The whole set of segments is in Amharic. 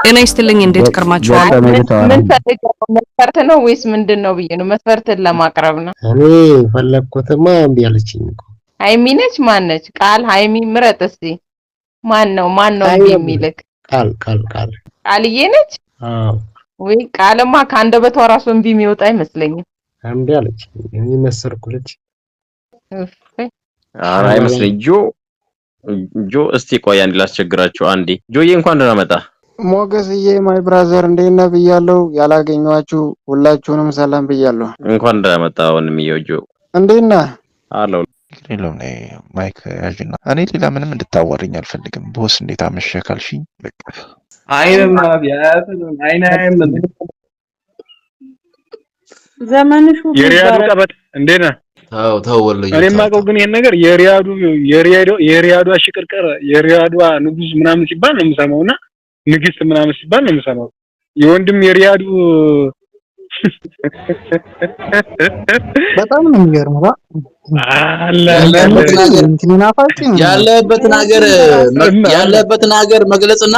ጤና ይስጥልኝ እንዴት ከርማችኋል? ምን ፈልገው መስፈርት ነው ወይስ ምንድነው ብዬ ነው? መስፈርትን ለማቅረብ ነው። እኔ ፈለኩትማ እምቢ አለችኝ እኮ። ሃይሚ ነች ማነች? ቃል ሃይሚ ምረጥ እስቲ። ማን ነው እምቢ የሚልክ? ቃልዬ ነች? አዎ። ወይ ቃልማ ከአንደበቷ ራሱ እምቢ የሚወጣ አይመስለኝም። እምቢ አለችኝ። እኔ መሰርኩልሽ። ኧረ አይመስለኝ ጆ እስቲ ቆይ አንዴ ላስቸግራችሁ አንዴ። ጆዬ እንኳን ደህና መጣ። ሞገስዬ ማይ ብራዘር እንዴት ነህ ብያለሁ። ያላገኘኋችሁ ሁላችሁንም ሰላም ብያለሁ። እንኳን ደህና መጣ ወንድምዬው ጆ። እንዴት ነህ? አለው ግሬሎም ነኝ ማይክ ያዥና እኔ ሌላ ምንም እንድታወሪኝ አልፈልግም። ቦስ እንዴት አመሸህ ካልሽኝ በቃ አይነማ ቢያት አይናም ዘመንሹ የሪያዱ ቀበጥ እንዴት ነህ? ተው ወለኝ። እኔ የማውቀው ግን ይሄን ነገር የሪያዱ አሽቅርቅር የሪያዱ ንጉስ ምናምን ሲባል ነው የምሰማውና ንግስት ምናምን ሲባል ነው የምሰማው። የወንድም የሪያዱ በጣም ነው የሚገርመው። ያለበትን ሀገር መግለጽና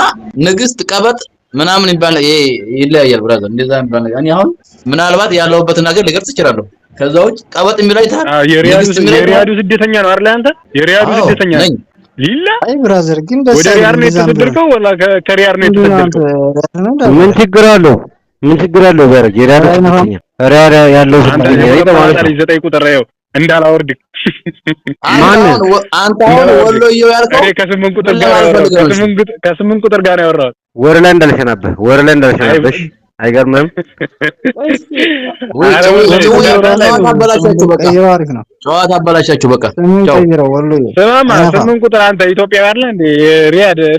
ንግስት ቀበጥ ምናምን ይባል ይለያያል ብራዘር። እንደዛ ይባል ነገር እኔ አሁን ምናልባት ያለውበትን ሀገር ልገልጽ እችላለሁ። ከዛ ውጭ ቀበጥ የሚለው አይተሃል? የሪያዱ ስደተኛ ነው አይደል አንተ? የሪያዱ ስደተኛ ነኝ ሊላ አይ ብራዘር ግን ደስ ወደ ሪያድ ነው የተሰደድከው ወላ ከሪያድ ነው የተሰደድከው? ምን ችግር አለው? በረጅ የሪያዱ ስደተኛ ሪያድ ያለው ስደተኛ ማለት ነው። 9 ቁጥር ነው እንዳላወርድ አንተ አሁን ወሎዬው ያልከው ከ8 ቁጥር ጋር ነው ያወራው። ወር ላይ እንዳልሸናበህ አይገርምም? ጨዋታ አበላሻችሁ በቃ። ስማማ 8 ቁጥር አንተ ኢትዮጵያ አይደል እንዴ?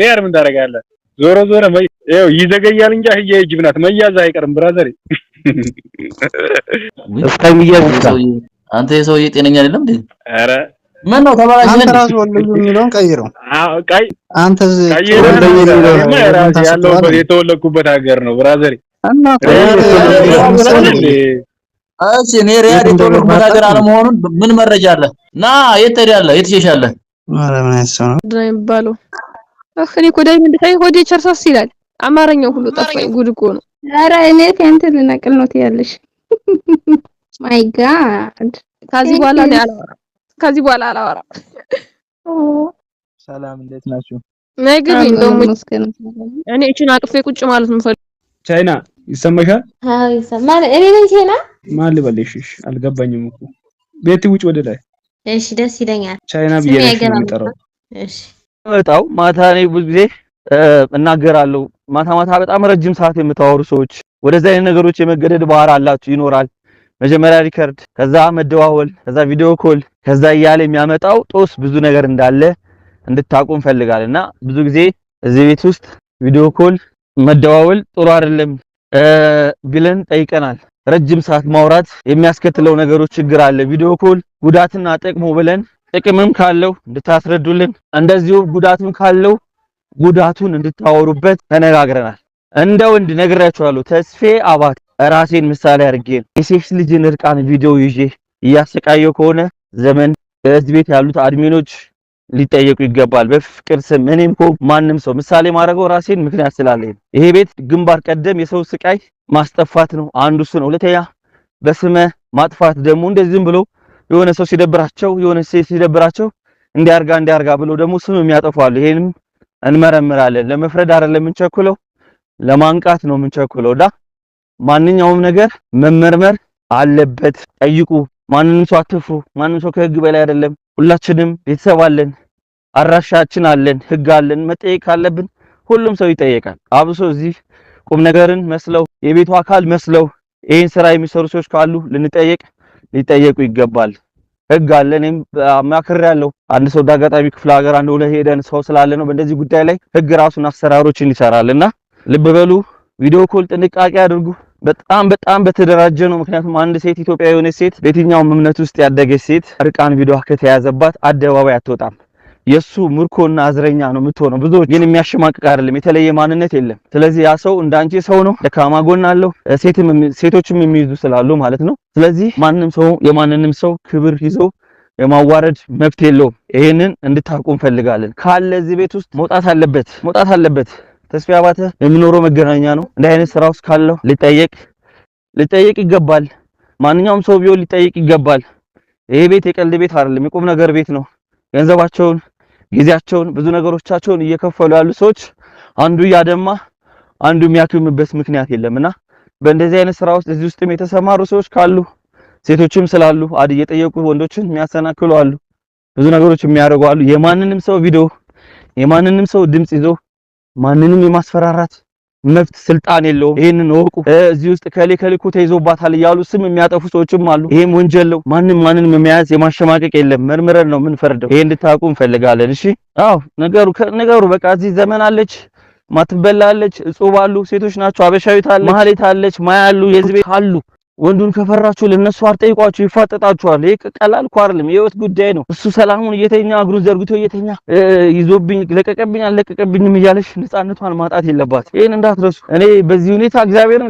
ሪያድ ምን ታደርጋለህ? ዞሮ ይኸው ይዘገያል እንጂ አህያ ይጅብ ናት። መያዝ አይቀርም ብራዘር። እስከሚያዝ አንተ የሰውዬ ጤነኛ አይደለም እንዴ? ኧረ ምን ነው ተባላሽ? አንተ ራስ ወሎዬ የሚለውን ቀይረው። አንተ ያለሁበት የተወለድኩበት ሀገር ነው ብራዘር። እና እሺ እኔ ሪያድ የተወለድኩበት ሀገር አለመሆኑን ምን መረጃ አለ? ና የት ትሄዳለህ? የት ትሸሻለህ? ኧረ ምን አይሰማም ድራይም እኔ እኮ ዳይመንድ ታይ ሆዴ ቸርሳስ ይላል። አማርኛው ሁሉ ጠፋኝ። ጉድ እኮ ነው። ኧረ እኔ ከእንት ልነቅል ነው ትያለሽ። ማይ ጋድ ከዚህ በኋላ አላወራም። ሰላም እንዴት ናችሁ? ነገቢ እንደውም እኔ እቺን አቅፌ ቁጭ ማለት ነው። ቻይና ይሰማሻል? አዎ ይሰማል። እኔ ነኝ ቻይና። ማን ልበልሽ? አልገባኝም እኮ ቤት ውጭ ወደ ላይ። እሺ ደስ ይለኛል። ቻይና ብዬሽ ነው የምጠራው። እሺ መጣው ማታ እኔ ብዙ ጊዜ እናገራለሁ። ማታ በጣም ረጅም ሰዓት የምታወሩ ሰዎች ወደዛ አይነት ነገሮች የመገደድ ባህሪ አላችሁ ይኖራል። መጀመሪያ ሪከርድ፣ ከዛ መደዋወል፣ ከዛ ቪዲዮ ኮል፣ ከዛ እያለ የሚያመጣው ጦስ ብዙ ነገር እንዳለ እንድታቁ እንፈልጋለንና ብዙ ጊዜ እዚህ ቤት ውስጥ ቪዲዮ ኮል መደዋወል ጥሩ አይደለም ብለን ጠይቀናል። ረጅም ሰዓት ማውራት የሚያስከትለው ነገሮች ችግር አለ። ቪዲዮ ኮል ጉዳትና ጥቅሙ ብለን ጥቅምም ካለው እንድታስረዱልን እንደዚሁ ጉዳቱም ካለው ጉዳቱን እንድታወሩበት ተነጋግረናል። እንደ ወንድ ነግራችኋለሁ። ተስፌ አባት ራሴን ምሳሌ አድርጌ የሴክስ ልጅን እርቃን ቪዲዮ ይዤ እያሰቃየው ከሆነ ዘመን በዚህ ቤት ያሉት አድሚኖች ሊጠየቁ ይገባል። በፍቅር ስም እኔም እኮ ማንም ሰው ምሳሌ ማድረገው ራሴን ምክንያት ስላለኝ ይሄ ቤት ግንባር ቀደም የሰው ስቃይ ማስጠፋት ነው አንዱ እሱ ነው። ሁለተኛ በስመ ማጥፋት ደግሞ እንደዚህም ብሎ የሆነ ሰው ሲደብራቸው የሆነ ሴት ሲደብራቸው እንዲያርጋ ብሎ ደግሞ ስም የሚያጠፋሉ። ይሄንም እንመረምራለን። ለመፍረድ አይደለም የምንቸኩለው፣ ለማንቃት ነው የምንቸኩለው። ማንኛውም ነገር መመርመር አለበት። ጠይቁ። ማንንም ሰው አትፍሩ። ማንንም ሰው ከህግ በላይ አይደለም። ሁላችንም ቤተሰብ አለን፣ አራሻችን አለን፣ ህግ አለን። መጠየቅ ካለብን ሁሉም ሰው ይጠየቃል። አብሶ እዚህ ቁም ነገርን መስለው የቤቱ አካል መስለው ይሄን ስራ የሚሰሩ ሰዎች ካሉ ሊጠየቁ ይገባል። ህግ አለ። እኔም ማክሬያለሁ። አንድ ሰው ዳጋጣሚ ክፍለ ሀገር አንድ ሁለት ሄደን ሰው ስላለ ነው በእንደዚህ ጉዳይ ላይ ህግ ራሱን አሰራሮችን ይሰራልና ልብ በሉ። ቪዲዮ ኮል ጥንቃቄ አድርጉ። በጣም በተደራጀ ነው። ምክንያቱም አንድ ሴት ኢትዮጵያዊ የሆነ ሴት በየትኛውም እምነት ውስጥ ያደገች ሴት እርቃን ቪዲዮ ከተያዘባት አደባባይ አትወጣም። የሱ ምርኮና አዝረኛ ነው የምትሆነው። ብዙዎች ግን የሚያሸማቅቅ አይደለም፣ የተለየ ማንነት የለም። ስለዚህ ያ ሰው እንዳንቺ ሰው ነው፣ ደካማ ጎን አለው፣ ሴቶችም የሚይዙ ስላሉ ማለት ነው። ስለዚህ ማንም ሰው የማንንም ሰው ክብር ይዞ የማዋረድ መብት የለውም። ይሄንን እንድታውቁ እንፈልጋለን። ካለ እዚህ ቤት ውስጥ መውጣት አለበት። ተስፋ አባተ የሚኖረው መገናኛ ነው። እንደ አይነት ስራ ውስጥ ካለው ሊጠየቅ ይገባል። ማንኛውም ሰው ቢሆን ሊጠየቅ ይገባል። ይሄ ቤት የቀልድ ቤት አይደለም፣ የቁም ነገር ቤት ነው። ገንዘባቸውን፣ ጊዜያቸውን፣ ብዙ ነገሮቻቸውን እየከፈሉ ያሉ ሰዎች አንዱ ያደማ አንዱ የሚያክምበት ምክንያት የለምና በእንደዚህ አይነት ስራ ውስጥ እዚህ ውስጥም የተሰማሩ ሰዎች ካሉ ሴቶችም ስላሉ አድ እየጠየቁ ወንዶችን የሚያሰናክሉ አሉ። ብዙ ነገሮች የሚያደርጉ አሉ። የማንንም ሰው ቪዲዮ የማንንም ሰው ድምጽ ይዞ ማንንም የማስፈራራት መብት ስልጣን የለውም። ይሄንን ወቁ። እዚህ ውስጥ ከሌኮ ተይዞባታል እያሉ ስም የሚያጠፉ ሰዎችም አሉ። ይሄም ወንጀል ነው። ማንንም የሚያዝ የማሸማቀቅ የለም። መርምረን ነው የምንፈርደው። ይሄ እንድታውቁ እንፈልጋለን። እሺ አዎ ነገሩ በቃ እዚህ ዘመን አለች፣ ማትበላለች፣ እጹብ አሉ፣ ሴቶች ናቸው፣ አበሻዊት አለች፣ ማህሌት አለች፣ ማያሉ የዝቤ አሉ። ወንዱን ከፈራችሁ ለነሱ አርጠይቋችሁ ይፋጠጣችኋል። ይሄ ቀላል እኮ አይደለም፣ የህይወት ጉዳይ ነው። እሱ ሰላሙን እየተኛ እግሩን ዘርግቶ እየተኛ ይዞብኝ ለቀቀብኝ አለቀቀብኝም እያለሽ ነፃነቷን ማጣት የለባት። ይሄን እንዳትረሱ። እኔ በዚህ ሁኔታ እግዚአብሔር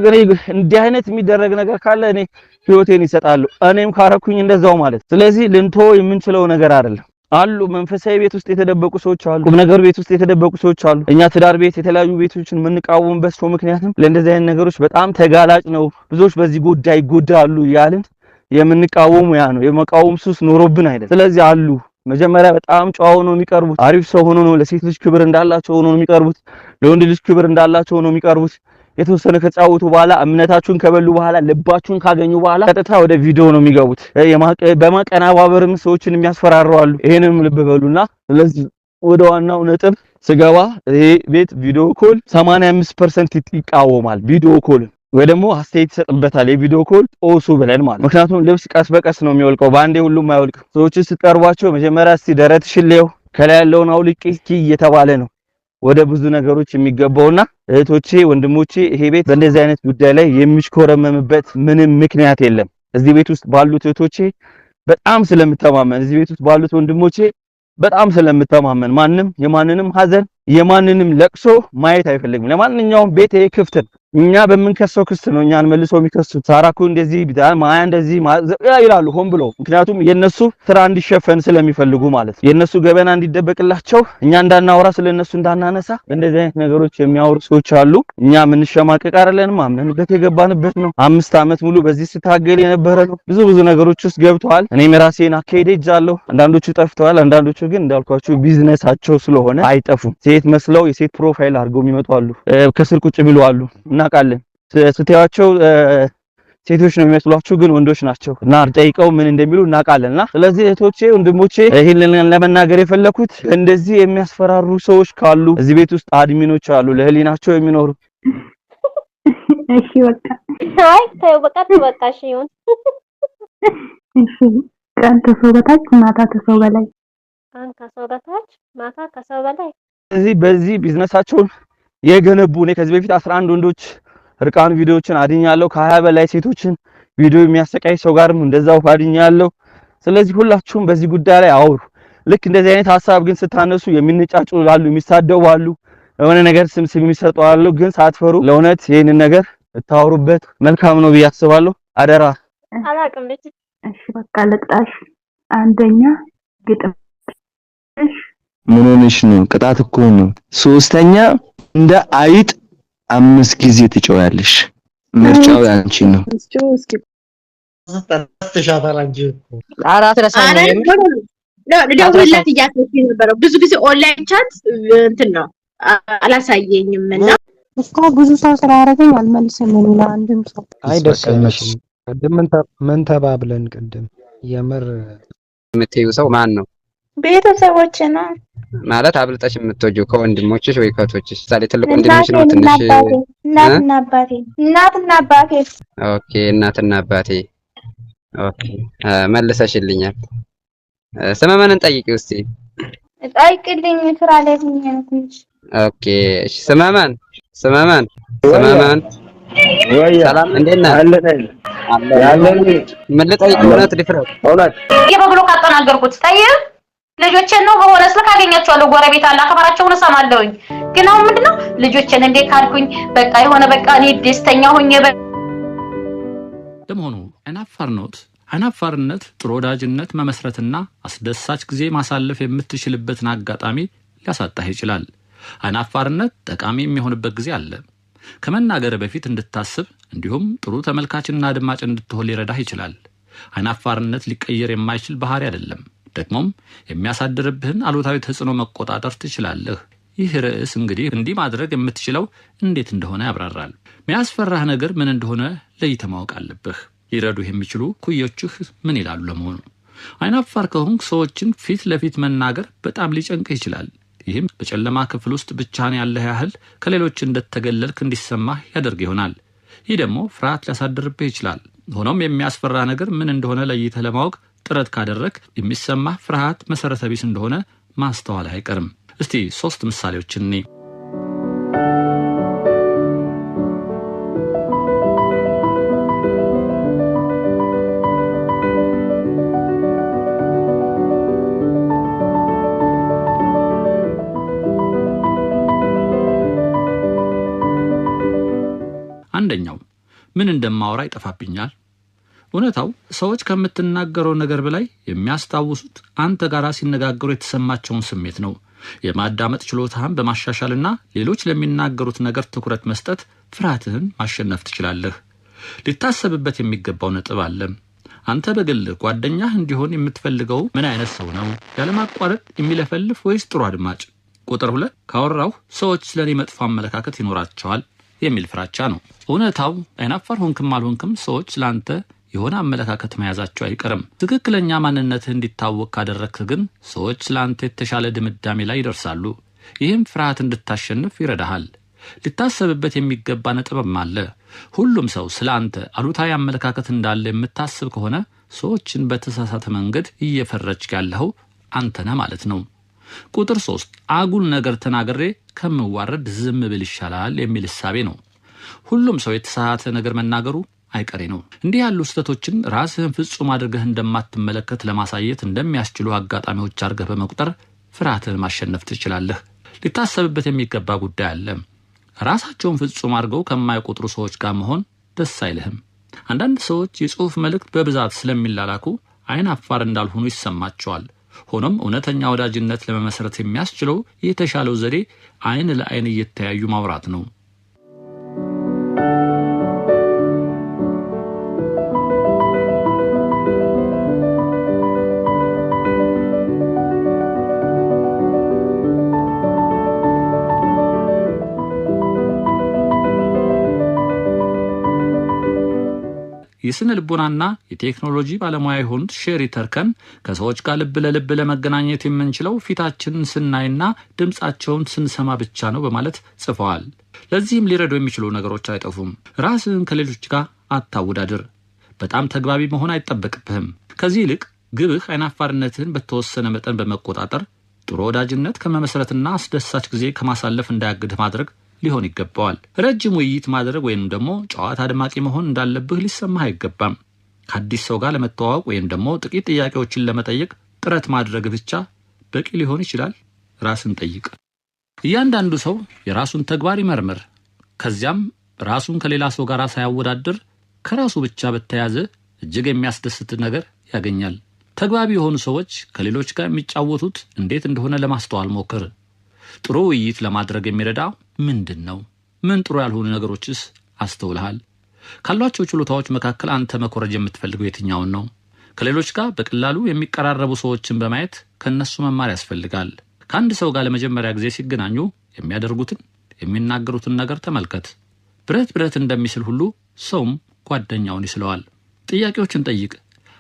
እንዲህ አይነት የሚደረግ ነገር ካለ እኔ ህይወቴን ይሰጣሉ፣ እኔም ካረኩኝ እንደዛው ማለት። ስለዚህ ልንቶ የምንችለው ነገር አይደለም። አሉ መንፈሳዊ ቤት ውስጥ የተደበቁ ሰዎች አሉ። ቁም ነገር ቤት ውስጥ የተደበቁ ሰዎች አሉ። እኛ ትዳር ቤት የተለያዩ ቤቶችን የምንቃወምበት ሰው ምክንያቱም ለእንደዚህ አይነት ነገሮች በጣም ተጋላጭ ነው፣ ብዙዎች በዚህ ጉዳይ ይጎዳሉ ያልን የምንቃወሙ ያ ነው። የመቃወም ሱስ ኖሮብን አይደል። ስለዚህ አሉ መጀመሪያ በጣም ጨዋ ሆነው የሚቀርቡት አሪፍ ሰው ሆኖ ነው፣ ለሴት ልጅ ክብር እንዳላቸው ሆኖ ነው የሚቀርቡት፣ ለወንድ ልጅ ክብር እንዳላቸው ሆኖ የሚቀርቡት። የተወሰነ ከተጫወቱ በኋላ እምነታችሁን ከበሉ በኋላ ልባችሁን ካገኙ በኋላ ቀጥታ ወደ ቪዲዮ ነው የሚገቡት። በማቀናባበርም ሰዎችን የሚያስፈራሩ አሉ። ይሄንንም ልብ በሉና ስለዚህ ወደ ዋናው ነጥብ ስገባ ይሄ ቤት ቪዲዮ ኮል 85% ይቃወማል። ቪዲዮ ኮል ወይ ደግሞ አስተያየት ይሰጥበታል። የቪዲዮ ኮል ጦሱ ብለን ማለት ምክንያቱም ልብስ ቀስ በቀስ ነው የሚወልቀው፣ ባንዴ ሁሉም አይወልቅም። ሰዎች ስትቀርቧቸው መጀመሪያ እስቲ ደረትሽን ለየው ከላይ ያለውን አውልቂ እየተባለ ነው ወደ ብዙ ነገሮች የሚገባውና እህቶቼ ወንድሞቼ ይሄ ቤት በእንደዚህ አይነት ጉዳይ ላይ የሚሽኮረመምበት ምንም ምክንያት የለም። እዚህ ቤት ውስጥ ባሉት እህቶቼ በጣም ስለምተማመን፣ እዚህ ቤት ውስጥ ባሉት ወንድሞቼ በጣም ስለምተማመን ማንም የማንንም ሀዘን የማንንም ለቅሶ ማየት አይፈልግም። ለማንኛውም ቤት ይሄ ክፍት ነው። እኛ በምንከሰው ክስ ነው እኛን መልሰው የሚከሱት። ሳራኩ እንደዚህ ማያ እንደዚህ ይላሉ ሆን ብሎ፣ ምክንያቱም የነሱ ስራ እንዲሸፈን ስለሚፈልጉ ማለት ነው። የነሱ ገበና እንዲደበቅላቸው እኛ እንዳናወራ ስለነሱ እንዳናነሳ እንደዚህ አይነት ነገሮች የሚያወሩ ሰዎች አሉ። እኛ የምንሸማቀቅ አይደለንም፣ አምነንበት የገባንበት ነው። 5 ዓመት ሙሉ በዚህ ስታገል የነበረ ነው። ብዙ ነገሮች ውስጥ ገብተዋል። እኔም ራሴን አካሄድ ሄጃለሁ። አንዳንዶቹ ጠፍተዋል፣ አንዳንዶቹ ግን እንዳልኳችሁ ቢዝነሳቸው ስለሆነ አይጠፉም። ሴት መስለው የሴት ፕሮፋይል አድርገው የሚመጡ አሉ፣ ከስር ቁጭ ብለው አሉ። እናውቃለን ስትያቸው ሴቶች ነው የሚመስሏችሁ ግን ወንዶች ናቸው እና ጠይቀው ምን እንደሚሉ እናውቃለንና ስለዚህ እህቶቼ ወንድሞቼ ይሄንን ለመናገር የፈለኩት እንደዚህ የሚያስፈራሩ ሰዎች ካሉ እዚህ ቤት ውስጥ አድሚኖች አሉ ለህሊናቸው የሚኖሩ። እሺ በቃ አይ ተው በቃ እሺ ይሁን። እሺ ቀን ከሰው በታች ማታ ከሰው በላይ፣ ቀን ከሰው በታች ማታ ከሰው በላይ። በዚህ ቢዝነሳቸውን የገነቡ እኔ ከዚህ በፊት 11 ወንዶች እርቃን ቪዲዮዎችን አድኛለሁ። ከ20 በላይ ሴቶችን ቪዲዮ የሚያሰቃይ ሰው ጋርም እንደዛው አድኛለሁ። ስለዚህ ሁላችሁም በዚህ ጉዳይ ላይ አውሩ። ልክ እንደዚህ አይነት ሐሳብ ግን ስታነሱ የሚነጫጩ አሉ፣ የሚሳደቡ አሉ፣ የሆነ ነገር ስም የሚሰጡ አሉ። ግን ሳትፈሩ ለእውነት ይሄንን ነገር እታወሩበት መልካም ነው ብዬ አስባለሁ። አደራ አላቅም። እሺ በቃ ልቅጣሽ። አንደኛ ግጥም ምን ሆነሽ ነው? ቅጣት እኮ ነው። ሶስተኛ እንደ አይጥ 5 ጊዜ ትጮያለሽ። ምርጫው ያንቺ ነው። ደውልለት እያልኩት ነበረው። ብዙ ጊዜ ኦንላይን ቻት እንትን ነው አላሳየኝም እና እኮ ብዙ ሰው ስላደረገኝ አልመልስም። ምን አንድም ሰው አይደሰምሽም። ቅድም ምን ተባብለን ቅድም የምር የምትይው ሰው ማን ነው? ቤተሰቦች ነው ማለት አብልጠሽ የምትወጂው ከወንድሞችሽ ወይ ከእህቶችሽ? ምሳሌ ትልቅ ወንድምሽ ነው ትንሽ? እናትና አባቴ። ኦኬ እናትና አባቴ። ኦኬ መልሰሽልኛል። ስመመንን ጠይቂው እስቲ። ጠይቅልኝ ስራ ላይ ሆኜ ነው ትንሽ። ኦኬ እሺ ስመመን ሰላም እንዴት ነህ? አለን ምን ልጠይቅ? እውነት ድፍረት የበብሎ ካጠናገርኩት ጠይቅ ልጆቼን ነው በሆነ ስልክ አገኛቸዋለሁ። ጎረቤት አለ አከብራቸውን እሰማለሁኝ። ግን አሁን ምንድነው ልጆቼን እንዴት ካድኩኝ? በቃ የሆነ በቃ እኔ ደስተኛ ሆኜ ለመሆኑ አይናፋርነት ጥሩ ወዳጅነት መመስረትና አስደሳች ጊዜ ማሳለፍ የምትችልበትን አጋጣሚ ሊያሳጣህ ይችላል። አይናፋርነት ጠቃሚ የሚሆንበት ጊዜ አለ። ከመናገር በፊት እንድታስብ እንዲሁም ጥሩ ተመልካችና አድማጭ እንድትሆን ሊረዳህ ይችላል። አይናፋርነት ሊቀየር የማይችል ባህሪ አይደለም። ደግሞም የሚያሳድርብህን አሉታዊ ተጽዕኖ መቆጣጠር ትችላለህ። ይህ ርዕስ እንዲህ ማድረግ የምትችለው እንዴት እንደሆነ ያብራራል። የሚያስፈራህ ነገር ምን እንደሆነ ለይተህ ማወቅ አለብህ። ሊረዱህ የሚችሉ ኩዮችህ ምን ይላሉ ለመሆኑ? አይናፋር ከሆንክ ሰዎችን ፊት ለፊት መናገር በጣም ሊጨንቅህ ይችላል። ይህም በጨለማ ክፍል ውስጥ ብቻህን ያለህ ያህል ከሌሎች እንደተገለልክ እንዲሰማህ ያደርግ ይሆናል። ይህ ደግሞ ፍርሃት ሊያሳድርብህ ይችላል። ሆኖም የሚያስፈራ ነገር ምን እንደሆነ ለይተህ ለማወቅ ጥረት ካደረግ የሚሰማህ ፍርሃት መሰረተ ቢስ እንደሆነ ማስተዋል አይቀርም። እስቲ 3 ምሳሌዎችን እንይ። አንደኛው ምን እንደማወራ ይጠፋብኛል። እውነታው ሰዎች ከምትናገረው ነገር በላይ የሚያስታውሱት አንተ ጋር ሲነጋገሩ የተሰማቸውን ስሜት ነው። የማዳመጥ ችሎታህን በማሻሻልና ሌሎች ለሚናገሩት ነገር ትኩረት መስጠት ፍርሃትህን ማሸነፍ ትችላለህ። ሊታሰብበት የሚገባው ነጥብ አለ። አንተ በግል ጓደኛህ እንዲሆን የምትፈልገው ምን አይነት ሰው ነው? ያለማቋረጥ የሚለፈልፍ ወይስ ጥሩ አድማጭ? ቁጥር 2 ካወራሁ ሰዎች ስለኔ መጥፎ አመለካከት ይኖራቸዋል የሚል ፍራቻ ነው። እውነታው አይናፋር ሆንክም አልሆንክም ሰዎች ስላንተ የሆነ አመለካከት መያዛቸው አይቀርም። ትክክለኛ ማንነትህ እንዲታወቅ ካደረግክ ግን ሰዎች ስላንተ የተሻለ ድምዳሜ ላይ ይደርሳሉ። ይህም ፍርሃት እንድታሸንፍ ይረዳሃል። ሊታሰብበት የሚገባ ነጥብም አለ። ሁሉም ሰው ስላንተ አሉታዊ አመለካከት እንዳለ የምታስብ ከሆነ ሰዎችን በተሳሳተ መንገድ እየፈረጅክ ያለኸው አንተ ነህ ማለት ነው። ቁጥር 3 አጉል ነገር ተናግሬ ከምዋረድ ዝም ብል ይሻላል የሚል እሳቤ ነው። ሁሉም ሰው የተሳሳተ ነገር መናገሩ አይቀሬ ነው። እንዲህ ያሉ ስህተቶችን ራስህን ፍጹም አድርገህ እንደማትመለከት ለማሳየት እንደሚያስችሉ አጋጣሚዎች አድርገህ በመቁጠር ፍርሃትህን ማሸነፍ ትችላለህ። ሊታሰብበት የሚገባ ጉዳይ አለ። ራሳቸውን ፍጹም አድርገው ከማይቆጥሩ ሰዎች ጋር መሆን ደስ አይልህም። አንዳንድ ሰዎች የጽሑፍ መልእክት በብዛት ስለሚላላኩ አይናፋር እንዳልሆኑ ይሰማቸዋል። ሆኖም እውነተኛ ወዳጅነት ለመመስረት የሚያስችለው የተሻለው ዘዴ አይን ለአይን እየተያዩ ማውራት ነው። የስነ ልቦናና የቴክኖሎጂ ባለሙያ የሆኑት ሼሪ ተርከን ከሰዎች ጋር ልብ ለልብ ለመገናኘት የምንችለው ፊታችንን ስናይና ድምጻቸውን ስንሰማ ብቻ ነው በማለት ጽፈዋል። ለዚህም ሊረዱ የሚችሉ ነገሮች አይጠፉም። ራስህን ከሌሎች ጋር አታወዳድር። በጣም ተግባቢ መሆን አይጠበቅብህም። ከዚህ ይልቅ ግብህ አይናፋርነትህን በተወሰነ መጠን በመቆጣጠር ጥሩ ወዳጅነት ከመመስረትና አስደሳች ጊዜ ከማሳለፍ እንዳያግድህ ማድረግ ሊሆን ይገባዋል። ረጅም ውይይት ማድረግ ወይም ደግሞ ጨዋታ አድማቂ መሆን እንዳለብህ ሊሰማህ አይገባም። ከአዲስ ሰው ጋር ለመተዋወቅ ወይም ደግሞ ጥቂት ጥያቄዎችን ለመጠየቅ ጥረት ማድረግ ብቻ በቂ ሊሆን ይችላል። ራስን ጠይቅ። እያንዳንዱ ሰው የራሱን ተግባር ይመርምር። ከዚያም ራሱን ከሌላ ሰው ጋር ሳያወዳድር ከራሱ ብቻ በተያዘ እጅግ የሚያስደስት ነገር ያገኛል። ተግባቢ የሆኑ ሰዎች ከሌሎች ጋር የሚጫወቱት እንዴት እንደሆነ ለማስተዋል ሞክር። ጥሩ ውይይት ለማድረግ የሚረዳ ምንድን ነው? ምን ጥሩ ያልሆኑ ነገሮችስ አስተውልሃል? ካሏቸው ችሎታዎች መካከል አንተ መኮረጅ የምትፈልገው የትኛውን ነው? ከሌሎች ጋር በቀላሉ የሚቀራረቡ ሰዎችን በማየት ከነሱ መማር ያስፈልጋል። ከአንድ ሰው ጋር ለመጀመሪያ ጊዜ ሲገናኙ የሚያደርጉትን የሚናገሩትን ነገር ተመልከት። ብረት ብረት እንደሚስል ሁሉ ሰውም ጓደኛውን ይስለዋል። ጥያቄዎችን ጠይቅ።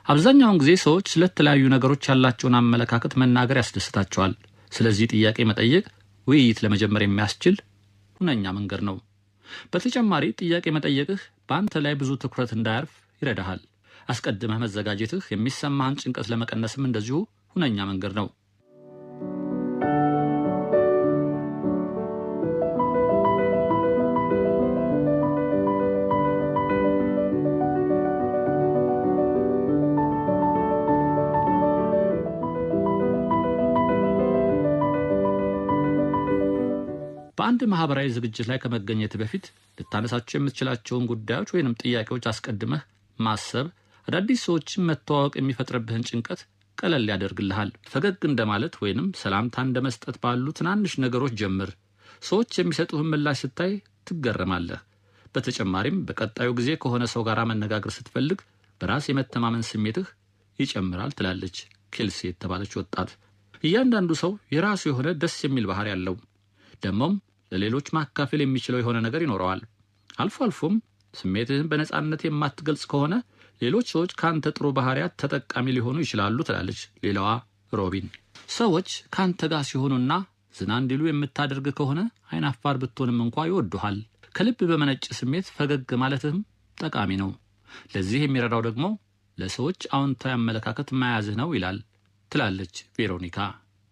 አብዛኛውን ጊዜ ሰዎች ስለተለያዩ ነገሮች ያላቸውን አመለካከት መናገር ያስደስታቸዋል። ስለዚህ ጥያቄ መጠየቅ ውይይት ለመጀመር የሚያስችል ሁነኛ መንገድ ነው። በተጨማሪ ጥያቄ መጠየቅህ በአንተ ላይ ብዙ ትኩረት እንዳያርፍ ይረዳሃል። አስቀድመህ መዘጋጀትህ የሚሰማህን ጭንቀት ለመቀነስም እንደዚሁ ሁነኛ መንገድ ነው። በአንድ ማህበራዊ ዝግጅት ላይ ከመገኘት በፊት ልታነሳቸው የምትችላቸውን ጉዳዮች ወይንም ጥያቄዎች አስቀድመህ ማሰብ አዳዲስ ሰዎችን መተዋወቅ የሚፈጥርብህን ጭንቀት ቀለል ያደርግልሃል። ፈገግ እንደማለት ወይንም ሰላምታ እንደመስጠት ባሉ ትናንሽ ነገሮች ጀምር። ሰዎች የሚሰጡህን ምላሽ ስታይ ትገረማለህ። በተጨማሪም በቀጣዩ ጊዜ ከሆነ ሰው ጋር መነጋገር ስትፈልግ በራስ የመተማመን ስሜትህ ይጨምራል ትላለች ኬልሲ የተባለች ወጣት። እያንዳንዱ ሰው የራሱ የሆነ ደስ የሚል ባህሪ ያለው ደሞም ለሌሎች ማካፈል የሚችለው የሆነ ነገር ይኖረዋል። አልፎ አልፎም ስሜትህን በነጻነት የማትገልጽ ከሆነ ሌሎች ሰዎች ካንተ ጥሩ ባህሪያት ተጠቃሚ ሊሆኑ ይችላሉ ትላለች ሌላዋ ሮቢን። ሰዎች ካንተ ጋር ሲሆኑና ዝና እንዲሉ የምታደርግ ከሆነ አይናፋር ብትሆንም እንኳን ይወዱሃል። ከልብ በመነጨ ስሜት ፈገግ ማለትህም ጠቃሚ ነው። ለዚህ የሚረዳው ደግሞ ለሰዎች አዎንታዊ አመለካከት መያዝህ ነው ይላል ትላለች ቬሮኒካ።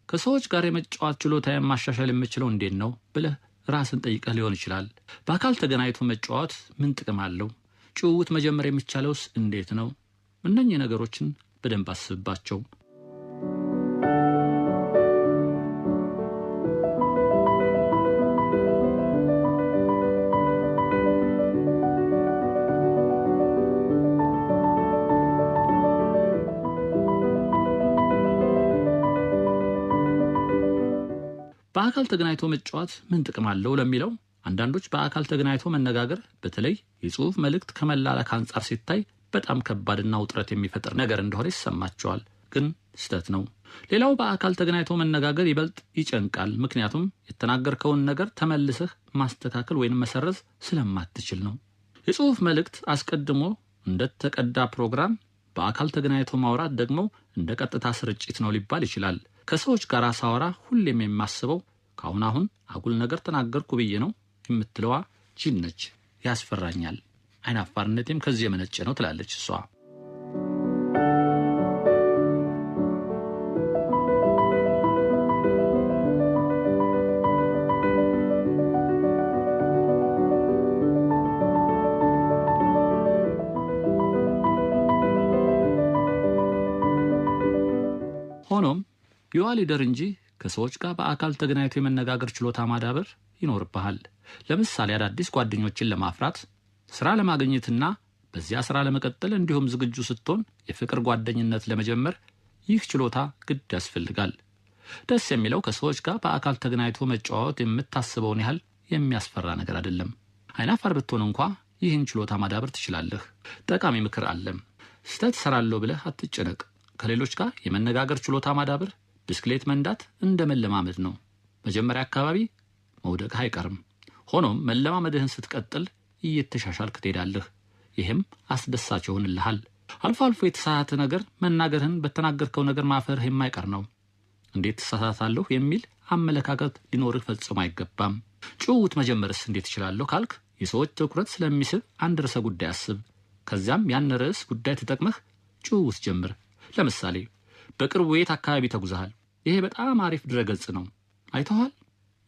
ከሰዎች ጋር የመጫወት ችሎታዬን ማሻሻል የምችለው እንዴት ነው ብለህ ራስን ጠይቀህ ሊሆን ይችላል። በአካል ተገናኝቶ መጫወት ምን ጥቅም አለው? ጭውውት መጀመር የሚቻለውስ እንዴት ነው? እነኚህ ነገሮችን በደንብ አስብባቸው። በአካል ተገናኝቶ መጫወት ምን ጥቅም አለው ለሚለው አንዳንዶች በአካል ተገናኝቶ መነጋገር በተለይ የጽሑፍ መልእክት ከመላላክ አንጻር ሲታይ በጣም ከባድና ውጥረት የሚፈጥር ነገር እንደሆነ ይሰማቸዋል። ግን ስህተት ነው። ሌላው በአካል ተገናኝቶ መነጋገር ይበልጥ ይጨንቃል። ምክንያቱም የተናገርከውን ነገር ተመልሰህ ማስተካከል ወይም መሰረዝ ስለማትችል ነው። የጽሑፍ መልእክት አስቀድሞ እንደተቀዳ ፕሮግራም፣ በአካል ተገናኝቶ ማውራት ደግሞ እንደ ቀጥታ ስርጭት ነው ሊባል ይችላል። ከሰዎች ጋር ሳወራ ሁሌም የማስበው አሁን አጉል ነገር ተናገርኩ ብዬ ነው የምትለዋ ጂን ነች። ያስፈራኛል። አይናፋርነቴም ከዚህ የመነጨ ነው ትላለች እሷ። ሆኖም ዩዋ ሊደር እንጂ ከሰዎች ጋር በአካል ተገናኝቶ የመነጋገር ችሎታ ማዳበር ይኖርብሃል። ለምሳሌ አዳዲስ ጓደኞችን ለማፍራት፣ ስራ ለማግኘትና በዚያ ስራ ለመቀጠል እንዲሁም ዝግጁ ስትሆን የፍቅር ጓደኝነት ለመጀመር ይህ ችሎታ ግድ ያስፈልጋል። ደስ የሚለው ከሰዎች ጋር በአካል ተገናኝቶ መጫወት የምታስበውን ያህል የሚያስፈራ ነገር አይደለም። አይናፋር ብትሆን እንኳ ይህን ችሎታ ማዳበር ትችላለህ። ጠቃሚ ምክር አለም። ስህተት ሰራለሁ ብለህ አትጨነቅ። ከሌሎች ጋር የመነጋገር ችሎታ ማዳበር ብስክሌት መንዳት እንደ መለማመድ ነው። መጀመሪያ አካባቢ መውደቅህ አይቀርም። ሆኖም መለማመድህን ስትቀጥል እየተሻሻልክ ትሄዳለህ። ይህም አስደሳች ይሆንልሃል። አልፎ አልፎ የተሳሳተ ነገር መናገርህን በተናገርከው ነገር ማፈርህ የማይቀር ነው። እንዴት ተሳሳታለሁ የሚል አመለካከት ሊኖርህ ፈጽሞ አይገባም። ጭውውት መጀመርስ እንዴት እችላለሁ ካልክ የሰዎች ትኩረት ስለሚስብ አንድ ርዕሰ ጉዳይ አስብ። ከዚያም ያን ርዕስ ጉዳይ ተጠቅመህ ጭውውት ጀምር። ለምሳሌ በቅርቡ የት አካባቢ ተጉዘሃል? ይሄ በጣም አሪፍ ድረገጽ ነው አይተዋል?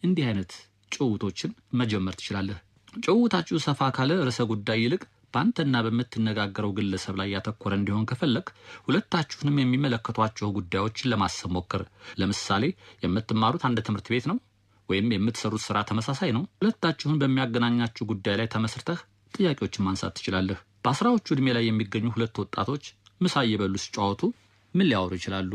እንዲህ አይነት ጭውውቶችን መጀመር ትችላለህ። ጭውውታችሁ ሰፋ ካለ ርዕሰ ጉዳይ ይልቅ በአንተና በምትነጋገረው ግለሰብ ላይ ያተኮረ እንዲሆን ከፈለክ ሁለታችሁንም የሚመለከቷቸው ጉዳዮችን ለማሰብ ሞክር። ለምሳሌ የምትማሩት አንድ ትምህርት ቤት ነው ወይም የምትሰሩት ስራ ተመሳሳይ ነው። ሁለታችሁን በሚያገናኛችሁ ጉዳይ ላይ ተመስርተህ ጥያቄዎችን ማንሳት ትችላለህ። በአስራዎቹ ዕድሜ ላይ የሚገኙ ሁለት ወጣቶች ምሳ እየበሉ ሲጫወቱ ምን ሊያወሩ ይችላሉ?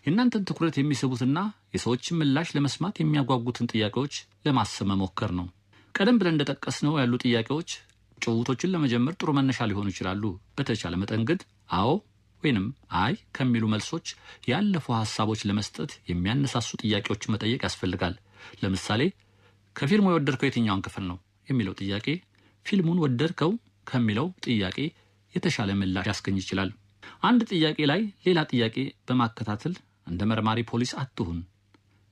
የእናንተን ትኩረት የሚስቡትና የሰዎችን ምላሽ ለመስማት የሚያጓጉትን ጥያቄዎች ለማሰብ መሞከር ነው። ቀደም ብለን እንደጠቀስነው ያሉ ጥያቄዎች ጭውውቶችን ለመጀመር ጥሩ መነሻ ሊሆኑ ይችላሉ። በተቻለ መጠን ግን አዎ ወይንም አይ ከሚሉ መልሶች ያለፉ ሐሳቦች ለመስጠት የሚያነሳሱ ጥያቄዎችን መጠየቅ ያስፈልጋል። ለምሳሌ ከፊልሙ የወደድከው የትኛውን ክፍል ነው የሚለው ጥያቄ ፊልሙን ወደድከው ከሚለው ጥያቄ የተሻለ ምላሽ ያስገኝ ይችላል። አንድ ጥያቄ ላይ ሌላ ጥያቄ በማከታተል እንደ መርማሪ ፖሊስ አትሁን።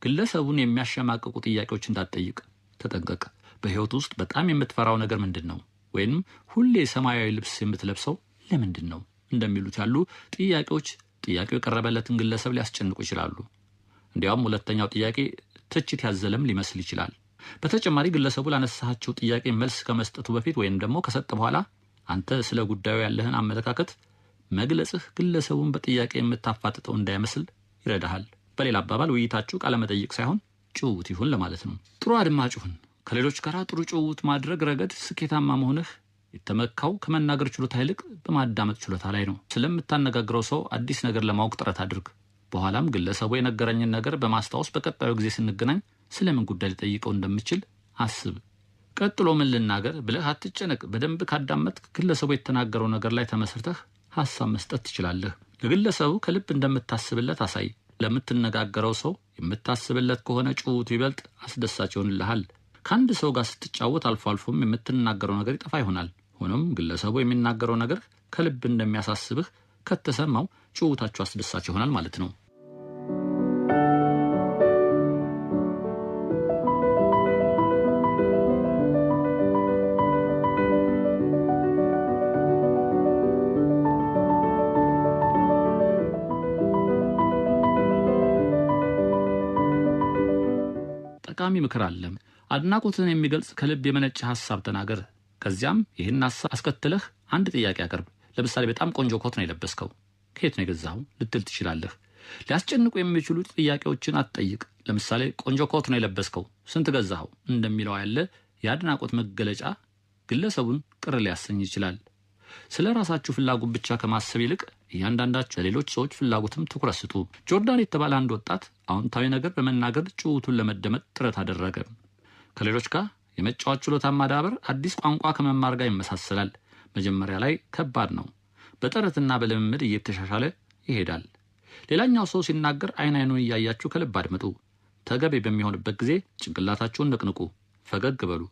ግለሰቡን የሚያሸማቅቁ ጥያቄዎች እንዳትጠይቅ ተጠንቀቅ። በህይወት ውስጥ በጣም የምትፈራው ነገር ምንድነው? ወይም ሁሌ ሰማያዊ ልብስ የምትለብሰው ለምንድን ነው? እንደሚሉት ያሉ ጥያቄዎች ጥያቄው የቀረበለትን ግለሰብ ሊያስጨንቁ ይችላሉ። እንዲያውም ሁለተኛው ጥያቄ ትችት ያዘለም ሊመስል ይችላል። በተጨማሪ ግለሰቡ ላነሳቸው ጥያቄ መልስ ከመስጠቱ በፊት ወይም ደግሞ ከሰጠ በኋላ አንተ ስለ ጉዳዩ ያለህን አመለካከት መግለጽህ ግለሰቡን በጥያቄ የምታፋጥጠው እንዳይመስል ይረዳሃል። በሌላ አባባል ውይይታችሁ ቃለ መጠይቅ ሳይሆን ጭውውት ይሁን ለማለት ነው። ጥሩ አድማጭ ሁን። ከሌሎች ጋር ጥሩ ጭውውት ማድረግ ረገድ ስኬታማ መሆንህ የተመካው ከመናገር ችሎታ ይልቅ በማዳመጥ ችሎታ ላይ ነው። ስለምታነጋግረው ሰው አዲስ ነገር ለማወቅ ጥረት አድርግ። በኋላም ግለሰቡ የነገረኝን ነገር በማስታወስ በቀጣዩ ጊዜ ስንገናኝ ስለምን ጉዳይ ልጠይቀው እንደምችል አስብ። ቀጥሎ ምን ልናገር ብለህ አትጨነቅ። በደንብ ካዳመጥክ ግለሰቡ የተናገረው ነገር ላይ ተመስርተህ ሐሳብ መስጠት ትችላለህ። ለግለሰቡ ከልብ እንደምታስብለት አሳይ። ለምትነጋገረው ሰው የምታስብለት ከሆነ ጭውውቱ ይበልጥ አስደሳች ይሆንልሃል። ከአንድ ሰው ጋር ስትጫወት አልፎ አልፎም የምትናገረው ነገር ይጠፋ ይሆናል። ሆኖም ግለሰቡ የሚናገረው ነገር ከልብ እንደሚያሳስብህ ከተሰማው ጭውውታችሁ አስደሳች ይሆናል ማለት ነው። ጠቃሚ ምክር አለ። አድናቆትን የሚገልጽ ከልብ የመነጨ ሐሳብ ተናገር። ከዚያም ይህን ሐሳብ አስከትለህ አንድ ጥያቄ አቅርብ። ለምሳሌ በጣም ቆንጆ ኮት ነው የለበስከው፣ ከየት ነው የገዛኸው ልትል ትችላለህ። ሊያስጨንቁ የሚችሉ ጥያቄዎችን አትጠይቅ። ለምሳሌ ቆንጆ ኮት ነው የለበስከው፣ ስንት ገዛኸው እንደሚለው ያለ የአድናቆት መገለጫ ግለሰቡን ቅር ሊያሰኝ ይችላል። ስለ ራሳችሁ ፍላጎት ብቻ ከማሰብ ይልቅ እያንዳንዳችሁ ለሌሎች ሰዎች ፍላጎትም ትኩረት ስጡ። ጆርዳን የተባለ አንድ ወጣት አዎንታዊ ነገር በመናገር ጭውውቱን ለመደመጥ ጥረት አደረገ። ከሌሎች ጋር የመጫወት ችሎታ ማዳበር አዲስ ቋንቋ ከመማር ጋር ይመሳሰላል። መጀመሪያ ላይ ከባድ ነው። በጥረትና በልምምድ እየተሻሻለ ይሄዳል። ሌላኛው ሰው ሲናገር አይኑን እያያችሁ ከልብ አድምጡ። ተገቢ በሚሆንበት ጊዜ ጭንቅላታችሁን ነቅንቁ፣ ፈገግ በሉ።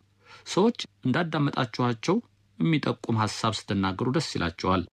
ሰዎች እንዳዳመጣችኋቸው የሚጠቁም ሐሳብ ስትናገሩ ደስ ይላቸዋል።